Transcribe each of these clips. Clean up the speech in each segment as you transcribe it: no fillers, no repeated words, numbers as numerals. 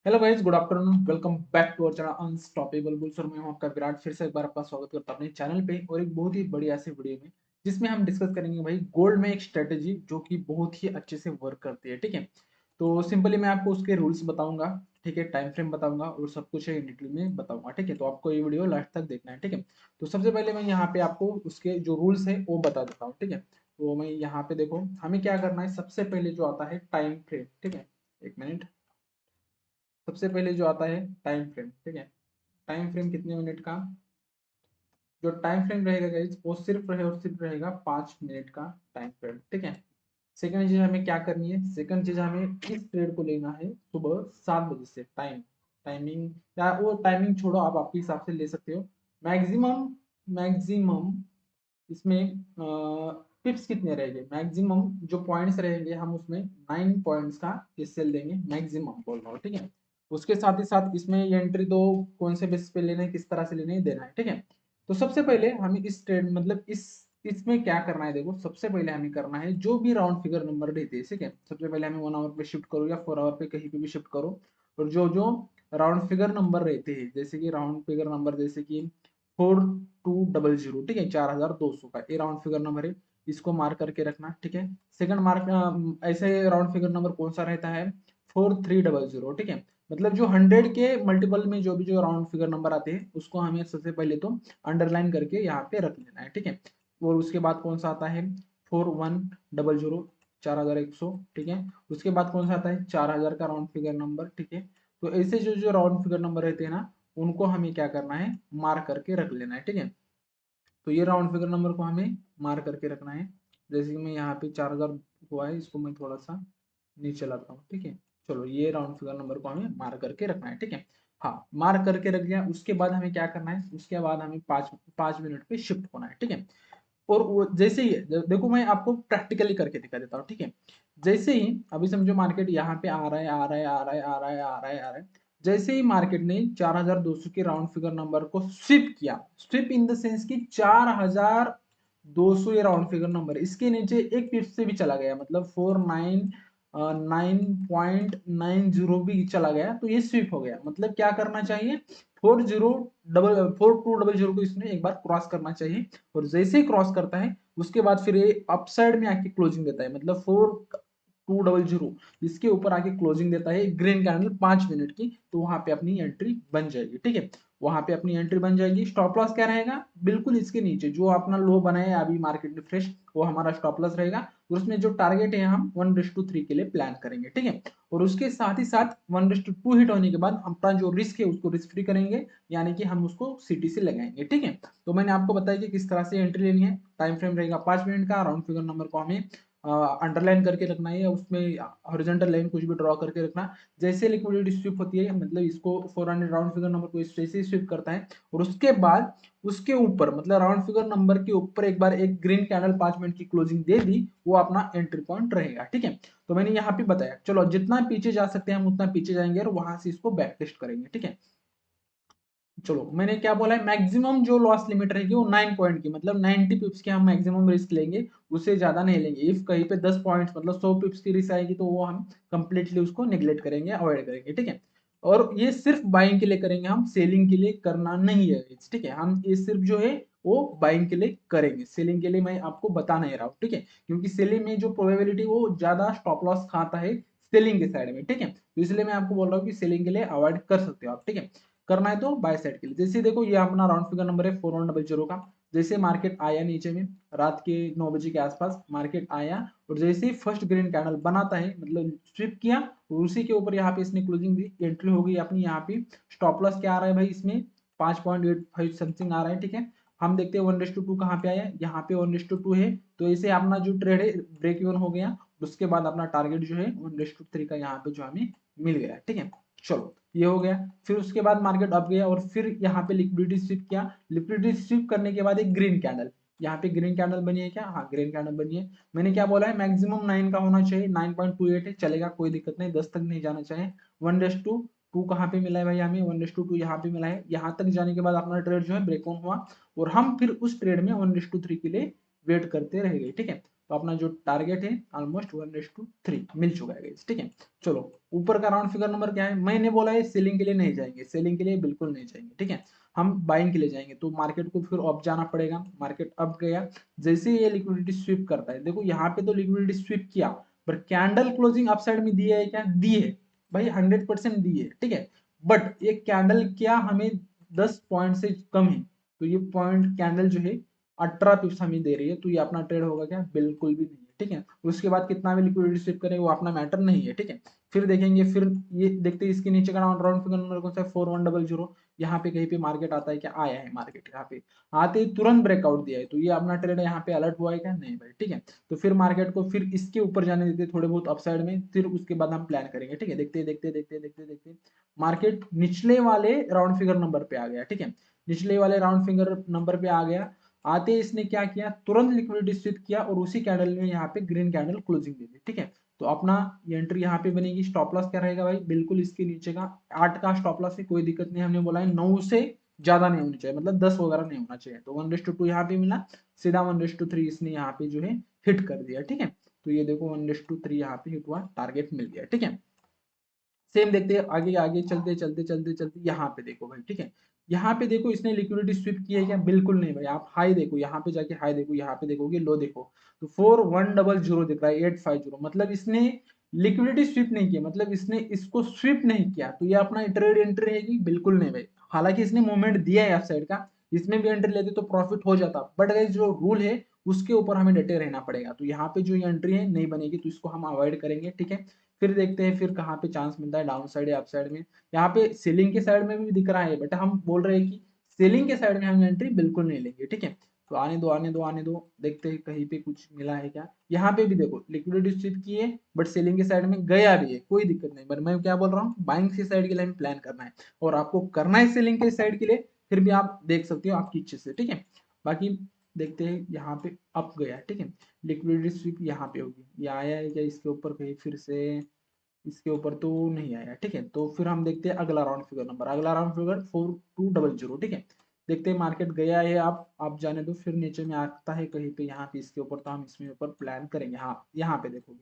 Hello guys, good afternoon. Welcome back to our channel unstoppable bulls और मैं हूं आपका विराट। फिर से एक बार आपका स्वागत करता हूं अपने चैनल पे और एक बहुत ही बढ़िया से वीडियो में, जिसमें हम डिस्कस करेंगे भाई गोल्ड में एक स्ट्रेटेजी जो कि बहुत ही अच्छे से वर्क करती है। ठीक है, तो सिंपली मैं आपको उसके रूल्स बताऊंगा, ठीक है, टाइम फ्रेम बताऊंगा और सब कुछ इन डिटेल में बताऊंगा। ठीक है, तो आपको ये वीडियो लास्ट तक देखना है। ठीक है, तो सबसे पहले मैं यहाँ पे आपको उसके जो रूल्स है वो बता देता हूँ। ठीक है, तो मैं यहाँ पे देखो हमें क्या करना है। सबसे पहले जो आता है टाइम फ्रेम, ठीक है, एक मिनट। सबसे पहले जो आता है टाइम फ्रेम, ठीक है, टाइम फ्रेम कितने मिनट का, जो टाइम फ्रेम रहेगा गाइस वो सिर्फ रहे और सिर्फ रहेगा 5 मिनट का टाइम फ्रेम। ठीक है, सेकंड चीज हमें क्या करनी है, सेकंड चीज हमें इस ट्रेड को लेना है सुबह 7 बजे से। टाइमिंग या वो टाइमिंग छोड़ो, आप आपके हिसाब से ले सकते हो। मैक्सिमम मैक्सिमम इसमें पिप्स कितने रहेंगे, मैक्सिमम जो पॉइंट्स रहेंगे हम उसमें 9 पॉइंट्स का सेल देंगे, मैक्सिमम बोल रहा हूँ। ठीक है, उसके साथ ही साथ इसमें ये एंट्री तो कौन से बेस पे लेना है, किस तरह से लेना है, देना है। ठीक है, तो सबसे पहले हमें इस ट्रेड मतलब इस इसमें क्या करना है, देखो सबसे पहले हमें करना है जो भी राउंड फिगर नंबर रहते हैं। ठीक है, सबसे पहले हमें 1 आवर पे शिफ्ट करो या 4 आवर पे कहीं पे भी शिफ्ट करो, और जो जो राउंड फिगर नंबर रहते हैं, जैसे कि राउंड फिगर नंबर जैसे कि 4200, ठीक है, 4200 का ये राउंड फिगर नंबर है, इसको मार्क करके रखना। ठीक है, सेकंड मार्क ऐसे राउंड फिगर नंबर कौन सा रहता है, 4300। ठीक है, मतलब जो 100 के मल्टीपल में जो भी जो राउंड फिगर नंबर आते हैं उसको हमें सबसे पहले तो अंडरलाइन करके यहाँ पे रख लेना है। ठीक है, और उसके बाद कौन सा आता है 4100, 4100। ठीक है, उसके बाद कौन सा आता है 4000 का राउंड फिगर नंबर। ठीक है, तो ऐसे जो जो राउंड फिगर नंबर रहते हैं ना, उनको हमें क्या करना है, मार्क करके रख लेना है। ठीक है, तो ये राउंड फिगर नंबर को हमें मार्क करके रखना है। जैसे कि मैं यहाँ पे 4000 हुआ है, इसको मैं थोड़ा सा नीचे लाता हूँ। ठीक है, चलो ये राउंड फिगर नंबर को हमें मार्क करके रखना है। ठीक है, हाँ मार्क करके रख लिया। उसके बाद हमें क्या करना है, उसके बाद हमें 5 5 मिनट पे शिफ्ट होना है। ठीक है, और वो जैसे ही देखो मैं आपको प्रैक्टिकली करके दिखा देता हूँ। ठीक है, जैसे ही अभी समझो मार्केट यहाँ पे आ रहा है आ रहा है आ रहा है आ रहा है आ रहा है आ रहा है, जैसे ही मार्केट ने 4200 के राउंड फिगर नंबर को स्विप किया, स्विप इन द सेंस कि 4200 ये राउंड फिगर नंबर, इसके नीचे एक पिप से भी चला गया, मतलब 9.90 भी चला गया, तो ये स्विप हो गया। मतलब क्या करना चाहिए, 4200 को इसने एक बार क्रॉस करना चाहिए, और जैसे ही क्रॉस करता है उसके बाद फिर ये अपसाइड में आके क्लोजिंग देता है, मतलब 4200 इसके ऊपर आके क्लोजिंग देता है ग्रीन कैंडल 5 मिनट की, तो वहां पे अपनी एंट्री बन जाएगी। ठीक है, वहां पे अपनी एंट्री बन जाएगी। स्टॉप लॉस क्या रहेगा, बिल्कुल इसके नीचे जो अपना लो बनाया अभी मार्केट में फ्रेश, वो हमारा स्टॉप लॉस रहेगा, और उसमें जो टारगेट है हम 1:3 के लिए प्लान करेंगे। ठीक है, और उसके साथ ही साथ 1:2 हिट होने के बाद अपना जो रिस्क है उसको रिस्क फ्री करेंगे, यानी कि हम उसको सीटी से लगाएंगे। ठीक है, तो मैंने आपको बताया कि किस तरह से एंट्री लेनी है। टाइम फ्रेम रहेगा 5 मिनट का, राउंड फिगर नंबर को हमें अंडरलाइन करके रखना है, उसमें हॉरिजॉन्टल लाइन कुछ भी ड्रॉ करके रखना। जैसे लिक्विडिटी स्विप होती है, मतलब इसको 400 राउंड फिगर नंबर को इस जैसे ही स्विप करता है, और उसके बाद उसके ऊपर मतलब राउंड फिगर नंबर के ऊपर एक बार एक ग्रीन कैंडल 5 मिनट की क्लोजिंग दे दी, वो अपना एंट्री पॉइंट रहेगा। ठीक है, तो मैंने यहाँ पे बताया, चलो जितना पीछे जा सकते हैं हम उतना पीछे जाएंगे और वहां से इसको बैक टेस्ट करेंगे। ठीक है, चलो मैंने क्या बोला है, मैक्सिमम जो लॉस लिमिट रहेगी वो 9 पॉइंट की, मतलब 90 पिप्स की हम मैक्सिमम रिस्क लेंगे, उससे ज्यादा नहीं लेंगे। इफ कहीं पे 10 पॉइंट्स मतलब 100 पिप्स की रिस्क आएगी तो वो हम कंप्लीटली उसको निगलेक्ट करेंगे, अवॉइड करेंगे। ठीक है, और ये सिर्फ बाइंग के लिए करेंगे, हम सेलिंग के लिए करना नहीं है। ठीक है, हम ये सिर्फ जो है वो बाइंग के लिए करेंगे, सेलिंग के लिए मैं आपको बता नहीं रहा हूँ। ठीक है, क्योंकि सेलिंग में जो प्रोबेबिलिटी वो ज्यादा स्टॉप लॉस खाता है सेलिंग के साइड में। ठीक है, तो इसलिए मैं आपको बोल रहा हूँ कि सेलिंग के लिए अवॉइड कर सकते हो आप। ठीक है, करना है तो बाय साइड के लिए। जैसे देखो ये अपना राउंड फिगर नंबर है 4100 का, जैसे मार्केट आया नीचे में रात के 9 बजे के आसपास मार्केट आया, और जैसे ही फर्स्ट ग्रीन कैंडल बनाता है मतलब स्विप किया, और उसी के ऊपर यहाँ पे इसने क्लोजिंग दी, एंट्री हो गई अपनी। यहाँ पे स्टॉप लॉस क्या आ रहा है भाई, इसमें 5.85 समथिंग आ रहा है। ठीक है, हम देखते हैं 1:2 कहाँ पे आया, यहाँ पे 1:2 है, तो इसे अपना जो ट्रेड है ब्रेक इवन हो गया। उसके बाद अपना टारगेट जो है 1:3 का यहाँ पे जो हमें मिल गया। ठीक है, चलो ये हो गया। फिर उसके बाद मार्केट अप गया और फिर यहाँ पे लिक्विडिटी स्विप किया, लिक्विडिटी स्विप करने के बाद एक ग्रीन कैंडल, यहाँ पे ग्रीन कैंडल बनी है क्या, हाँ ग्रीन कैंडल बनी है। मैंने क्या बोला है, मैक्सिमम 9 का होना चाहिए, 9.28 है, चलेगा कोई दिक्कत नहीं, 10 तक नहीं जाना चाहिए। 1:2 कहाँ पे मिला है भाई हमें, 1:2 यहाँ पे मिला है। यहाँ तक जाने के बाद अपना ट्रेड जो है ब्रेक ऑन हुआ, और हम फिर उस ट्रेड में 1:3 के लिए वेट करते रहेंगे। ठीक है, तो अपना जो टारगेट है ऑलमोस्ट 1:3 मिल चुका है गाइस, ठीक है। चलो ऊपर का राउंड फिगर नंबर क्या है, मैंने बोला है सेलिंग के लिए नहीं जाएंगे, सेलिंग के लिए बिल्कुल नहीं जाएंगे, ठीक है। हम बाइंग के लिए जाएंगे, तो मार्केट को फिर अप जाना पड़ेगा, मार्केट अप गया, जैसे ही ये लिक्विडिटी स्वीप करता है, देखो यहाँ पे तो लिक्विडिटी स्वीप किया, पर कैंडल क्लोजिंग अपसाइड में दी है क्या, दी है भाई, 100% दी है, ठीक है। बट ये कैंडल क्या हमें 10 पॉइंट से कम है, तो ये पॉइंट कैंडल जो है 18 पिप्स हमें दे रही है, तो ये अपना ट्रेड होगा क्या, बिल्कुल भी नहीं है, ठीक है। उसके बाद कितना भी लिक्विडिटी स्वीप करें वो अपना मैटर नहीं है, ठीक है। फिर देखेंगे, फिर ये देखते हैं इसके नीचे का राउंड फिगर नंबर कौन सा है, 4100, यहाँ पे कहीं पे मार्केट आता है क्या, आया है मार्केट, यहाँ पे आते ही तुरंत ब्रेकआउट दिया है, तो ये अपना ट्रेड यहाँ पे अलर्ट हुआ है क्या, नहीं भाई, ठीक है। तो फिर मार्केट को फिर इसके ऊपर जाने देते थोड़े बहुत अपसाइड में, फिर उसके बाद हम प्लान करेंगे, ठीक है। देखते देखते देखते देखते देखते मार्केट निचले वाले राउंड फिगर नंबर पे आ गया, ठीक है। निचले वाले राउंड फिगर नंबर पे आ गया, आते इसने क्या किया, तुरंत लिक्विडिटी स्वीप किया और उसी कैंडल में यहाँ पे ग्रीन कैंडल क्लोजिंग दे दी, ठीक है। तो अपना ये एंट्री यहाँ पे बनेगी, स्टॉप लॉस क्या रहेगा भाई, बिल्कुल इसके नीचे का 8 का स्टॉप लॉस है, कोई दिक्कत नहीं, हमने बोला है 9 से ज्यादा नहीं होनी चाहिए, मतलब 10 वगैरह नहीं होना चाहिए, तो 1:2 यहाँ पे मिला, सीधा 1:3 इसने यहाँ पे जो है हिट कर दिया, ठीक है। तो ये देखो 1:3 यहाँ पे हिट हुआ, टारगेट मिल गया, ठीक है। सेम देखते हैं आगे आगे चलते चलते चलते चलते, यहाँ पे देखो भाई, ठीक है। यहाँ पे देखो इसने लिक्विडिटी स्वीप की है क्या, बिल्कुल नहीं भाई, आप हाई देखो, यहाँ पे जाके हाई देखो, यहाँ पे देखोगे लो देखो, तो 4100 दिख रहा है, 850, मतलब इसने लिक्विडिटी स्वीप नहीं किया, मतलब इसने इसको स्वीप नहीं किया, तो ये अपना ट्रेड एंट्री रहेगी, बिल्कुल नहीं भाई। हालांकि इसने मूवमेंट दिया है साइड का, इसमें भी एंट्री लेते तो प्रॉफिट हो जाता, बट जो रूल है उसके ऊपर हमें डटे रहना पड़ेगा, तो यहाँ पे जो ये एंट्री है नहीं बनेगी, तो इसको हम अवॉइड करेंगे, ठीक है। फिर देखते हैं फिर कहाँ पे चांस मिलता है, डाउन साइड या अप साइड में, यहाँ पे सेलिंग के साइड में भी दिख रहा है, बट हम बोल रहे हैं कि सेलिंग के साइड में हम एंट्री बिल्कुल नहीं लेंगे, ठीक है। तो आने दो आने दो आने दो, देखते हैं कहीं पे कुछ मिला है क्या, यहाँ पे भी देखो लिक्विडिटी स्वीप की है, बट सेलिंग के साइड में गया भी है, कोई दिक्कत नहीं, बट मैं क्या बोल रहा हूँ, बाइंग के साइड के लिए हमें प्लान करना है, और आपको करना है सेलिंग के साइड के लिए, फिर भी आप देख सकते हो आपकी इच्छा से, ठीक है। बाकी देखते हैं यहाँ पे अप गया, ठीक है, लिक्विडिटी स्वीप यहाँ पे होगी, ये आया है क्या इसके ऊपर कहीं, फिर से इसके ऊपर तो नहीं आया, ठीक है। तो फिर हम देखते हैं अगला राउंड फिगर नंबर, अगला राउंड फिगर 4200, ठीक है। देखते हैं मार्केट गया है, आप जाने दो, फिर नीचे में आता है कहीं पे यहाँ पे इसके ऊपर, तो हम इसमें ऊपर प्लान करेंगे, हाँ यहाँ पे देखोगे,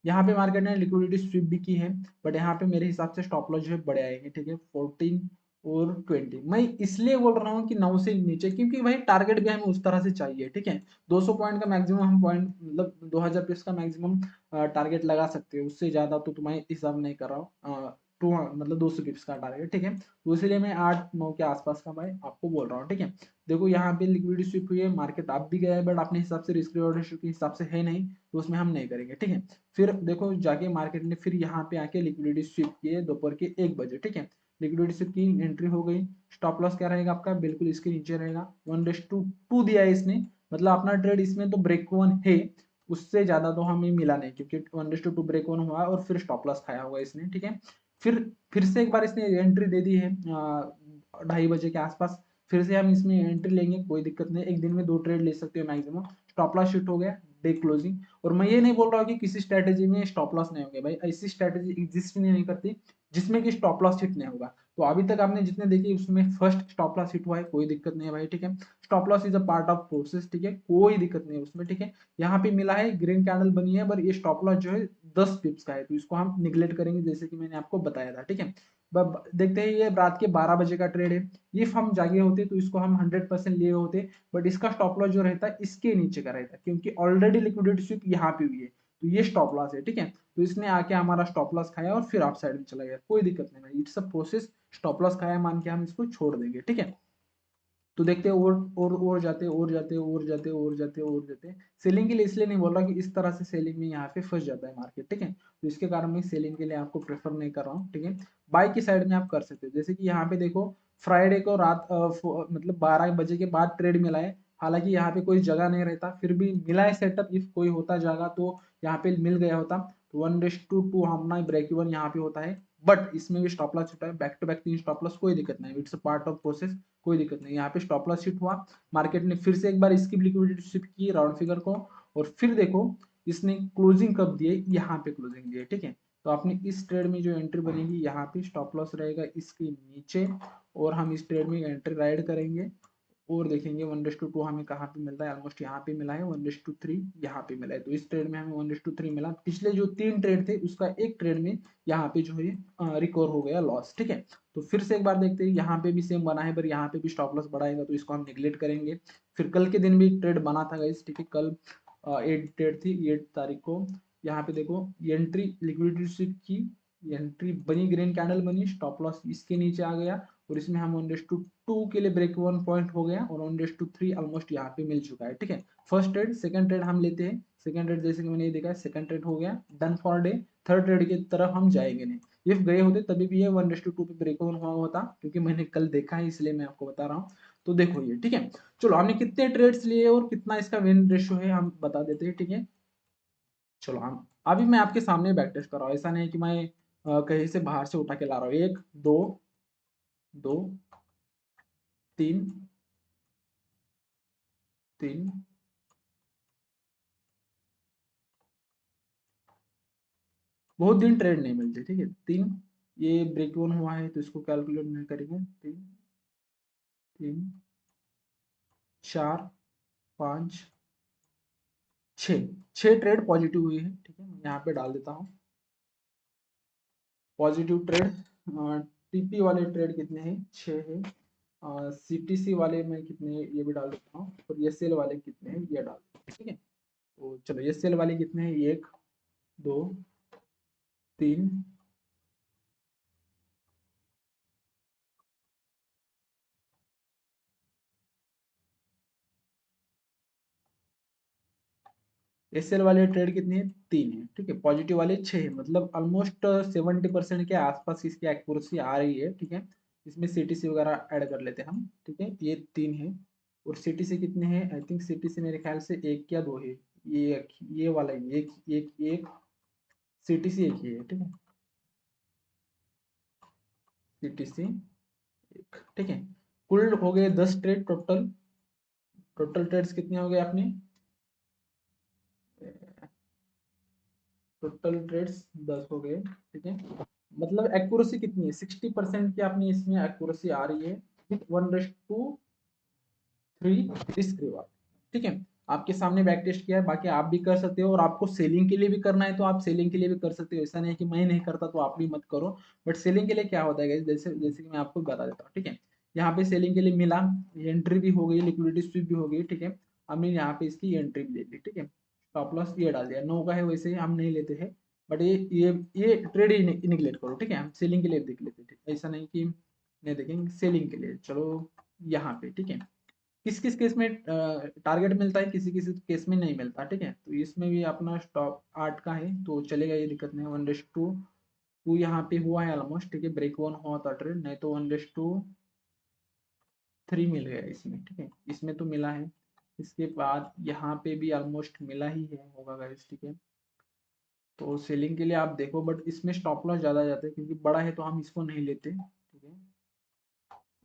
यहाँ पे मार्केट ने लिक्विडिटी स्वीप भी की है, बट यहाँ पे मेरे हिसाब से स्टॉप लॉस जो है बड़े आएंगे, ठीक है, 14 और 20, मैं इसलिए बोल रहा हूँ कि 9 से नीचे, क्योंकि भाई टारगेट भी हमें उस तरह से चाहिए, ठीक है। 200 पॉइंट का मैक्सिमम हम पॉइंट, मतलब 2000 पीस का मैक्सिमम टारगेट लगा सकते हो, उससे ज्यादा तो तुम्हारे हिसाब नहीं कर रहा हूँ, टू मतलब 200 पिप्स का टारगेट, ठीक है। तो इसलिए मैं 8-9 के आसपास का भाई आपको बोल रहा हूँ, ठीक है। देखो यहाँ पे लिक्विडिटी स्वीप हुई है, मार्केट आप भी गया है, बट अपने हिसाब से रिस्क रिवॉर्ड रेशियो के हिसाब से है नहीं, तो उसमें हम नहीं करेंगे, ठीक है। फिर देखो जाके मार्केट ने फिर यहाँ पे आके लिक्विडिटी स्वीप किए दोपहर के 1 बजे, ठीक है। लिक्विडिटी स्वीप की एंट्री हो गई, स्टॉप लॉस क्या रहेगा आपका, बिल्कुल इसके नीचे रहेगा, 1:2 दिया है इसने, मतलब अपना ट्रेड इसमें तो ब्रेक वन है, उससे ज्यादा तो हमें मिला नहीं, क्योंकि 1:2 ब्रेक वन हुआ और फिर स्टॉप लॉस खाया हुआ इसने, ठीक है। फिर से एक बार इसने एंट्री दे दी है 2:30 बजे के आसपास, फिर से हम इसमें एंट्री लेंगे, कोई दिक्कत नहीं, एक दिन में 2 ट्रेड ले सकते हो मैक्सिमम, स्टॉप लॉस शिफ्ट हो गया डे क्लोजिंग। और मैं ये नहीं बोल रहा हूँ कि किसी स्ट्रेटेजी में स्टॉप लॉस नहीं होंगे भाई, ऐसी स्ट्रेटेजी एग्जिस्ट नहीं करती जिसमें कि स्टॉप लॉस हिट नहीं होगा, तो अभी तक आपने जितने देखे उसमें फर्स्ट स्टॉप लॉस हिट हुआ है, कोई दिक्कत नहीं है भाई, ठीक है। Stop loss is a part of process, ठीक है, कोई दिक्कत नहीं है उसमें, ठीक है। यहाँ पे मिला है ग्रीन कैंडल बनी है, पर ये स्टॉप लॉस जो है 10 पिप्स का है, तो इसको हम निगलेक्ट करेंगे, जैसे कि मैंने आपको बताया था, ठीक है। देखते हैं ये रात के 12 बजे का ट्रेड है, इफ हम जागे होते तो इसको हम 100% लिए होते, बट इसका स्टॉप लॉस जो रहता है इसके नीचे का रहता है, क्योंकि ऑलरेडी लिक्विडिटी स्वीप यहाँ पे हुई है, तो ये स्टॉप लॉस है, ठीक है। तो इसने आके हमारा स्टॉप लॉस खाया और फिर आप साइड में चला गया, कोई दिक्कत नहीं है, it's a process, stop loss खाया मान के हम इसको छोड़ देंगे, ठीक है। तो देखते हैं और जाते और जाते और जाते और जाते और जाते, सेलिंग के लिए इसलिए नहीं बोल रहा कि इस तरह से सेलिंग में यहाँ पे फंस जाता है मार्केट, ठीक है, तो इसके कारण मैं सेलिंग के लिए आपको प्रेफर नहीं कर रहा हूँ, ठीक है। बाई की साइड में आप कर सकते हो, जैसे कि यहाँ पे देखो फ्राइडे को रात मतलब 12 बजे के बाद ट्रेड मिला है, हालांकि यहाँ पे कोई जगह नहीं रहता, फिर भी मिला है सेटअप, इफ कोई होता जागा तो यहाँ पे मिल गया होता, तो 1:2 हमारा ब्रेक इवन यहाँ पे होता है, बट इसमें भी स्टॉप लॉस होता है, back to back 3 stop loss, कोई दिक्कत नहीं, it's a part of process, कोई दिक्कत नहीं, यहाँ पे स्टॉप लॉस हिट हुआ, मार्केट ने फिर से एक बार इसकी लिक्विडिटी शिफ्ट की राउंड फिगर को, और फिर देखो इसने क्लोजिंग कब दी है, यहाँ पे क्लोजिंग दी है, ठीक है। तो आपने इस ट्रेड में जो एंट्री बनेगी, यहाँ पे स्टॉप लॉस रहेगा इसके नीचे, और हम इस ट्रेड में एंट्री राइड करेंगे, और देखेंगे 1:2 हमें कहाँ पे मिलता है, ऑलमोस्ट यहाँ पे मिला है, 1:3 यहाँ पे मिला है। तो इस ट्रेड में हमें 1:3 मिला। पिछले जो 3 ट्रेड थे उसका एक ट्रेड में यहाँ पे जो है रिकवर हो गया लॉस, ठीक है। तो फिर से एक बार देखते हैं, यहाँ पे भी सेम बना है, पर यहाँ पे भी स्टॉप लॉस बढ़ाएगा तो इसको हम निगलेक्ट करेंगे। फिर कल के दिन भी एक ट्रेड बना था गाइस, ठीक है, कल 8 ट्रेड थी, 8 तारीख को। यहाँ पे देखो एंट्री लिक्विडिटी की एंट्री बनी, ग्रीन कैंडल बनी, स्टॉप लॉस इसके नीचे आ गया, और इसमें हम 1:2 के लिए ब्रेक वन पॉइंट हो गया, और 1:3 ऑलमोस्ट यहाँ पे मिल चुका है, ठीक है। फर्स्ट ट्रेड, सेकंड ट्रेड हम लेते हैं। सेकंड ट्रेड जैसे कि मैंने ये देखा है, सेकंड ट्रेड हो गया, done for day. Third trade की तरफ हम जाएंगे नहीं। इफ गए होते तभी भी ये 1:2 पे ब्रेक वन हुआ होता, क्योंकि मैंने कल देखा है इसलिए मैं आपको बता रहा हूँ। तो देखो ये, ठीक है। चलो हमने कितने ट्रेड्स लिए और कितना इसका विन रेशियो है हम बता देते हैं, ठीक है। चलो हम अभी मैं आपके सामने बैक टेस्ट कर रहा हूँ, ऐसा नहीं कि मैं कहीं से बाहर से उठा के ला रहा हूँ। एक, दो, दो, तीन, तीन, बहुत दिन ट्रेड नहीं मिलते, ठीक है। तीन, ये ब्रेक वन हुआ है तो इसको कैलकुलेट नहीं करेंगे। तीन, तीन, चार, पाँच, छः, छः ट्रेड पॉजिटिव हुई है, ठीक है। मैं यहाँ पे डाल देता हूँ पॉजिटिव ट्रेड। टीपी वाले ट्रेड कितने हैं, छः है। सीटीसी वाले में कितने हैं ये भी डाल देता हूँ, और एसएल वाले कितने हैं ये डाल देता हूँ, ठीक है। तो चलो एसएल वाले कितने हैं, एक, दो, तीन, एसएल वाले ट्रेड कितने हैं, तीन है, ठीक है। पॉजिटिव वाले छः है, मतलब ऑलमोस्ट 70% के आसपास इसकी एक्यूरेसी आ रही है, ठीक है। इसमें सीटीसी वगैरह ऐड कर लेते हैं हम, ठीक है। ये तीन है, और सीटीसी कितने हैं, आई थिंक सीटीसी मेरे ख्याल से एक या दो है। ये वाला ही एक, एक सीटीसी एक ही है, ठीक है। सीटीसी एक, ठीक है। कुल हो गए 10 ट्रेड टोटल। टोटल ट्रेड्स कितने हो गए अपने, टोटल ट्रेड्स 10 हो गए, ठीक है। मतलब एक्यूरेसी कितनी है, 60% की अपनी इसमें एक्यूरेसी आ रही है, विथ 1:3 रिस्क रिवार्ड, ठीक है। आपके सामने बैक टेस्ट किया है, बाकी आप भी कर सकते हो, और आपको सेलिंग के लिए भी करना है तो आप सेलिंग के लिए भी कर सकते हो। ऐसा नहीं है कि मैं नहीं करता तो आप भी मत करो। बट सेलिंग के लिए क्या होता है guys, जैसे जैसे कि मैं आपको बता देता हूँ, ठीक है। यहाँ पे सेलिंग के लिए मिला, एंट्री भी हो गई, लिक्विडिटी स्वीप भी हो गई, ठीक है। हमने यहाँ पे इसकी एंट्री भी ले ली, ठीक है। स्टॉप लॉस ये डाल दिया, नो का है, वैसे ही हम नहीं लेते हैं। बट ये ट्रेड ही निगलेक्ट करो, ठीक है। हम सेलिंग के लिए देख लेते हैं, ऐसा नहीं कि नहीं देखेंगे, सेलिंग के लिए। चलो यहाँ पे, ठीक है। किस किस केस में टारगेट मिलता है, किसी किसी केस में नहीं मिलता, ठीक है। तो इसमें भी अपना स्टॉप 8 का है तो चलेगा, ये दिक्कत नहीं है। 1:2 यहाँ पे हुआ है ऑलमोस्ट, ठीक है। ब्रेक वन हुआ था ट्रेड, नहीं तो 1:3 मिल गया इसमें, ठीक है। इसमें तो मिला है। इसके बाद यहाँ पे भी ऑलमोस्ट मिला ही है, होगा गाइस, ठीक है। तो सेलिंग के लिए आप देखो, बट इसमें स्टॉप लॉस ज्यादा जाता है क्योंकि बड़ा है तो हम इसको नहीं लेते, ठीक है।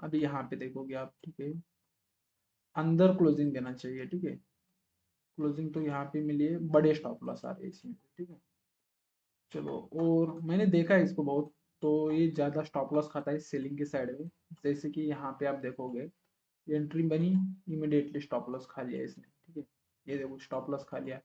अभी यहाँ पे देखोगे आप, ठीक है, अंदर क्लोजिंग देना चाहिए, ठीक है। क्लोजिंग तो यहाँ पे मिली है, बड़े स्टॉप लॉस आ रहे हैं इसमें, ठीक है। चलो, और मैंने देखा है इसको बहुत, तो ये ज़्यादा स्टॉप लॉस खाता है सेलिंग के साइड में। जैसे कि यहाँ पे आप देखोगे, एंट्री बनी, इमिडिएटली स्टॉप लॉस खा लिया इसने, ठीक है। ये देखो स्टॉप लॉस खा लिया,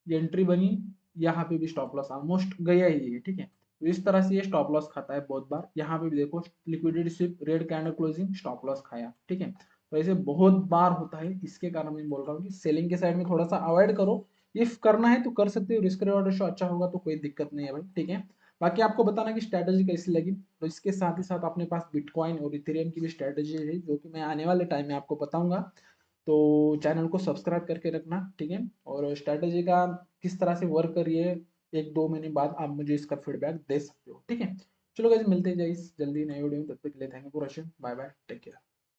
ये एंट्री बनी, यहाँ पे भी स्टॉप लॉस ऑलमोस्ट गया ही है, ठीक है। तो इस तरह से ये स्टॉप लॉस खाता है बहुत बार। यहाँ पे भी देखो liquidity sweep, red candle closing, stop loss खाया, ठीक है। तो ऐसे बहुत बार होता है, इसके कारण मैं बोल रहा हूँ कि सेलिंग के साइड में थोड़ा सा अवॉइड करो। इफ करना है तो कर सकते हो, रिस्क रिवॉर्ड रेशो अच्छा होगा तो कोई दिक्कत नहीं है भाई, ठीक है। बाकी आपको बताना कि स्ट्रैटेजी कैसी लगी। तो इसके साथ ही साथ अपने पास बिटकॉइन और इथेरियम की भी स्ट्रैटेजी है, जो कि मैं आने वाले टाइम में आपको बताऊंगा। तो चैनल को सब्सक्राइब करके रखना, ठीक है। और स्ट्रैटेजी का किस तरह से वर्क करिए, 1-2 महीने बाद आप मुझे इसका फीडबैक दे सकते हो, ठीक है। चलो गाइस, मिलते हैं जल्दी नए वीडियो में, तब तक के लिए thank you for watching, bye bye, take care.